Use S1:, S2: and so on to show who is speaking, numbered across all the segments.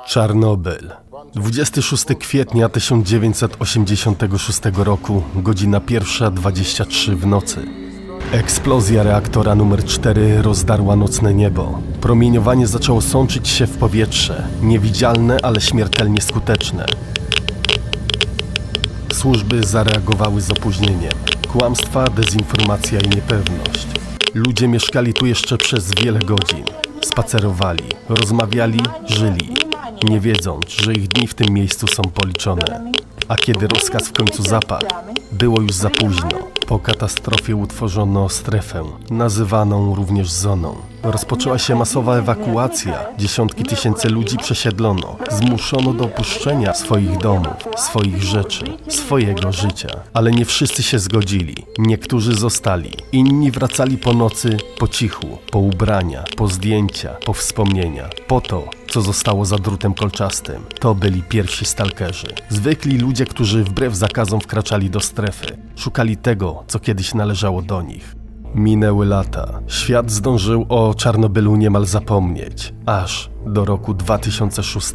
S1: Czarnobyl. 26 kwietnia 1986 roku, godzina 1:23 w nocy. Eksplozja reaktora numer 4 rozdarła nocne niebo. Promieniowanie zaczęło sączyć się w powietrze. Niewidzialne, ale śmiertelnie skuteczne. Służby zareagowały z opóźnieniem. Kłamstwa, dezinformacja i niepewność. Ludzie mieszkali tu jeszcze przez wiele godzin. Spacerowali, rozmawiali, żyli, nie wiedząc, że ich dni w tym miejscu są policzone. A kiedy rozkaz w końcu zapadł, było już za późno. Po katastrofie utworzono strefę, nazywaną również zoną. Rozpoczęła się masowa ewakuacja. Dziesiątki tysięcy ludzi przesiedlono. Zmuszono do opuszczenia swoich domów, swoich rzeczy, swojego życia. Ale nie wszyscy się zgodzili. Niektórzy zostali. Inni wracali po nocy, po cichu, po ubrania, po zdjęcia, po wspomnienia. Po to, co zostało za drutem kolczastym. To byli pierwsi stalkerzy. Zwykli ludzie, którzy wbrew zakazom wkraczali do strefy. Szukali tego, co kiedyś należało do nich. Minęły lata. Świat zdążył o Czarnobylu niemal zapomnieć. Aż do roku 2006.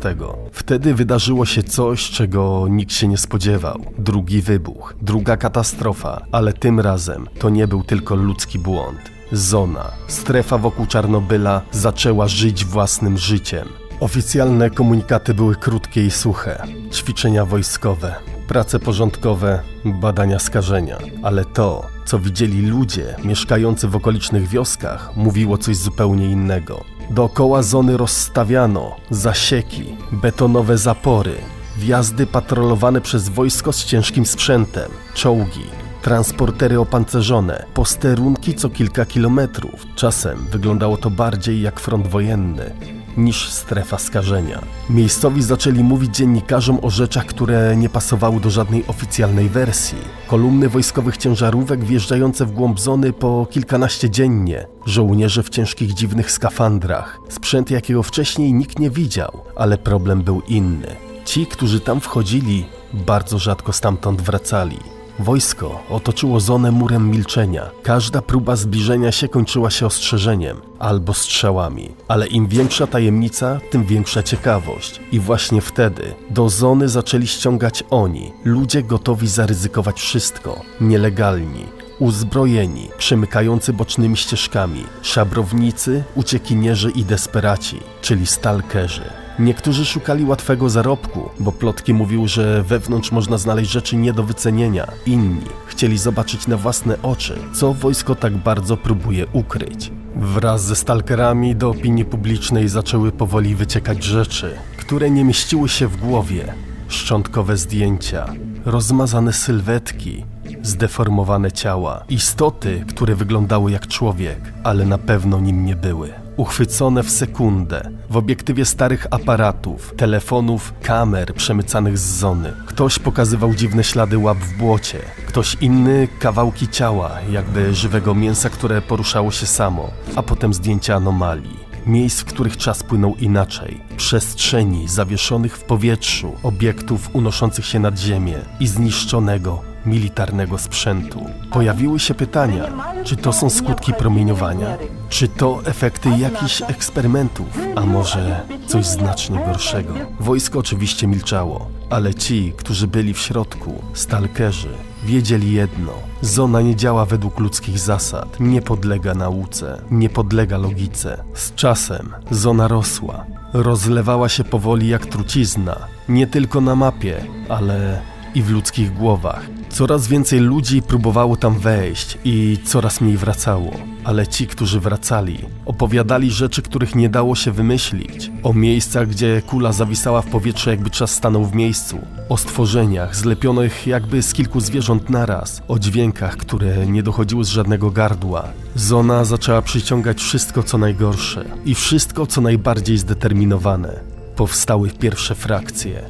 S1: Wtedy wydarzyło się coś, czego nikt się nie spodziewał. Drugi wybuch, druga katastrofa, ale tym razem to nie był tylko ludzki błąd. Zona, strefa wokół Czarnobyla zaczęła żyć własnym życiem. Oficjalne komunikaty były krótkie i suche. Ćwiczenia wojskowe, prace porządkowe, badania skażenia. Ale to, co widzieli ludzie mieszkający w okolicznych wioskach, mówiło coś zupełnie innego. Dookoła zony rozstawiano zasieki, betonowe zapory, wjazdy patrolowane przez wojsko z ciężkim sprzętem, czołgi, transportery opancerzone, posterunki co kilka kilometrów. Czasem wyglądało to bardziej jak front wojenny niż strefa skażenia. Miejscowi zaczęli mówić dziennikarzom o rzeczach, które nie pasowały do żadnej oficjalnej wersji. Kolumny wojskowych ciężarówek wjeżdżające w głąb zony po kilkanaście dziennie. Żołnierze w ciężkich, dziwnych skafandrach. Sprzęt, jakiego wcześniej nikt nie widział, ale problem był inny. Ci, którzy tam wchodzili, bardzo rzadko stamtąd wracali. Wojsko otoczyło zonę murem milczenia. Każda próba zbliżenia się kończyła się ostrzeżeniem albo strzałami. Ale im większa tajemnica, tym większa ciekawość. I właśnie wtedy do zony zaczęli ściągać oni, ludzie gotowi zaryzykować wszystko, nielegalni, uzbrojeni, przemykający bocznymi ścieżkami, szabrownicy, uciekinierzy i desperaci, czyli stalkerzy. Niektórzy szukali łatwego zarobku, bo plotki mówiły, że wewnątrz można znaleźć rzeczy nie do wycenienia. Inni chcieli zobaczyć na własne oczy, co wojsko tak bardzo próbuje ukryć. Wraz ze stalkerami do opinii publicznej zaczęły powoli wyciekać rzeczy, które nie mieściły się w głowie. Szczątkowe zdjęcia, rozmazane sylwetki, zdeformowane ciała, istoty, które wyglądały jak człowiek, ale na pewno nim nie były. Uchwycone w sekundę, w obiektywie starych aparatów, telefonów, kamer przemycanych z zony. Ktoś pokazywał dziwne ślady łap w błocie, ktoś inny kawałki ciała, jakby żywego mięsa, które poruszało się samo, a potem zdjęcia anomalii. Miejsc, w których czas płynął inaczej, przestrzeni zawieszonych w powietrzu, obiektów unoszących się nad ziemię i zniszczonego, militarnego sprzętu. Pojawiły się pytania, czy to są skutki promieniowania, czy to efekty jakichś eksperymentów, a może coś znacznie gorszego. Wojsko oczywiście milczało, ale ci, którzy byli w środku, stalkerzy, wiedzieli jedno. Zona nie działa według ludzkich zasad, nie podlega nauce, nie podlega logice. Z czasem zona rosła, rozlewała się powoli jak trucizna, nie tylko na mapie, ale i w ludzkich głowach. Coraz więcej ludzi próbowało tam wejść i coraz mniej wracało. Ale ci, którzy wracali, opowiadali rzeczy, których nie dało się wymyślić. O miejscach, gdzie kula zawisała w powietrzu, jakby czas stanął w miejscu. O stworzeniach zlepionych jakby z kilku zwierząt naraz. O dźwiękach, które nie dochodziły z żadnego gardła. Zona zaczęła przyciągać wszystko, co najgorsze i wszystko, co najbardziej zdeterminowane. Powstały pierwsze frakcje.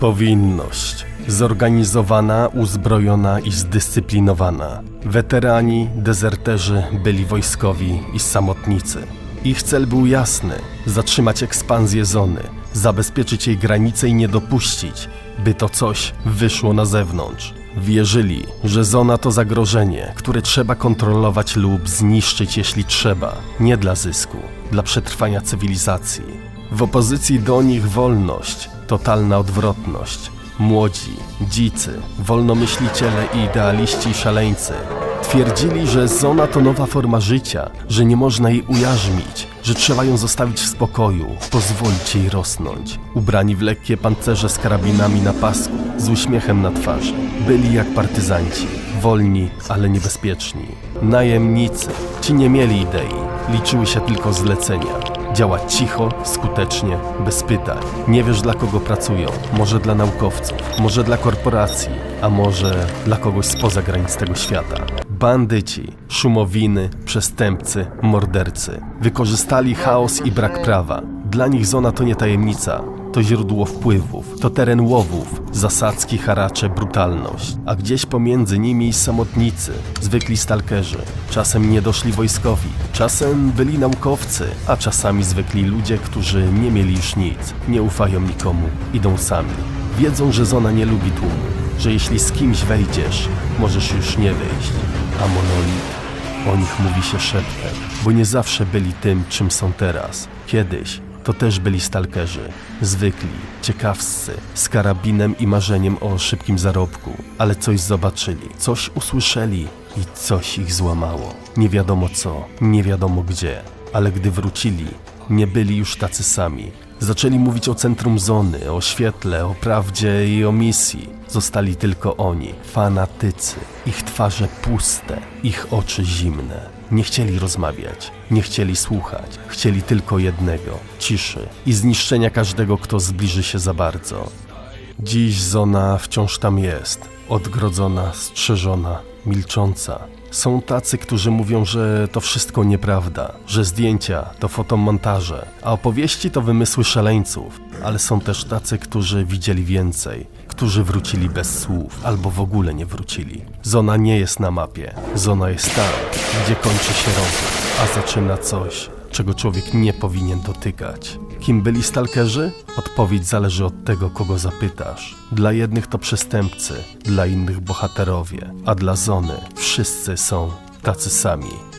S1: Powinność. Zorganizowana, uzbrojona i zdyscyplinowana. Weterani, dezerterzy, byli wojskowi i samotnicy. Ich cel był jasny: zatrzymać ekspansję zony, zabezpieczyć jej granice i nie dopuścić, by to coś wyszło na zewnątrz. Wierzyli, że zona to zagrożenie, które trzeba kontrolować lub zniszczyć, jeśli trzeba. Nie dla zysku, dla przetrwania cywilizacji. W opozycji do nich wolność, totalna odwrotność. Młodzi, dzicy, wolnomyśliciele i idealiści szaleńcy twierdzili, że zona to nowa forma życia, że nie można jej ujarzmić, że trzeba ją zostawić w spokoju, pozwolić jej rosnąć. Ubrani w lekkie pancerze z karabinami na pasku, z uśmiechem na twarzy. Byli jak partyzanci, wolni, ale niebezpieczni. Najemnicy, ci nie mieli idei, liczyły się tylko zlecenia. Działać cicho, skutecznie, bez pytań. Nie wiesz, dla kogo pracują. Może dla naukowców, może dla korporacji, a może dla kogoś spoza granic tego świata. Bandyci, szumowiny, przestępcy, mordercy. Wykorzystali chaos i brak prawa. Dla nich zona to nie tajemnica. To źródło wpływów, to teren łowów, zasadzki, haracze, brutalność. A gdzieś pomiędzy nimi samotnicy, zwykli stalkerzy. Czasem niedoszli wojskowi, czasem byli naukowcy, a czasami zwykli ludzie, którzy nie mieli już nic, nie ufają nikomu, idą sami. Wiedzą, że zona nie lubi tłumu, że jeśli z kimś wejdziesz, możesz już nie wyjść. A monolit, o nich mówi się szeptem, bo nie zawsze byli tym, czym są teraz. Kiedyś to też byli stalkerzy, zwykli, ciekawscy, z karabinem i marzeniem o szybkim zarobku, ale coś zobaczyli, coś usłyszeli i coś ich złamało. Nie wiadomo co, nie wiadomo gdzie, ale gdy wrócili, nie byli już tacy sami. Zaczęli mówić o centrum zony, o świetle, o prawdzie i o misji. Zostali tylko oni, fanatycy, ich twarze puste, ich oczy zimne. Nie chcieli rozmawiać, nie chcieli słuchać, chcieli tylko jednego, ciszy i zniszczenia każdego, kto zbliży się za bardzo. Dziś zona wciąż tam jest, odgrodzona, strzeżona, milcząca. Są tacy, którzy mówią, że to wszystko nieprawda, że zdjęcia to fotomontaże, a opowieści to wymysły szaleńców. Ale są też tacy, którzy widzieli więcej, którzy wrócili bez słów albo w ogóle nie wrócili. Zona nie jest na mapie, zona jest tam, gdzie kończy się rozum, a zaczyna coś, czego człowiek nie powinien dotykać. Kim byli stalkerzy? Odpowiedź zależy od tego, kogo zapytasz. Dla jednych to przestępcy, dla innych bohaterowie, a dla zony wszyscy są tacy sami.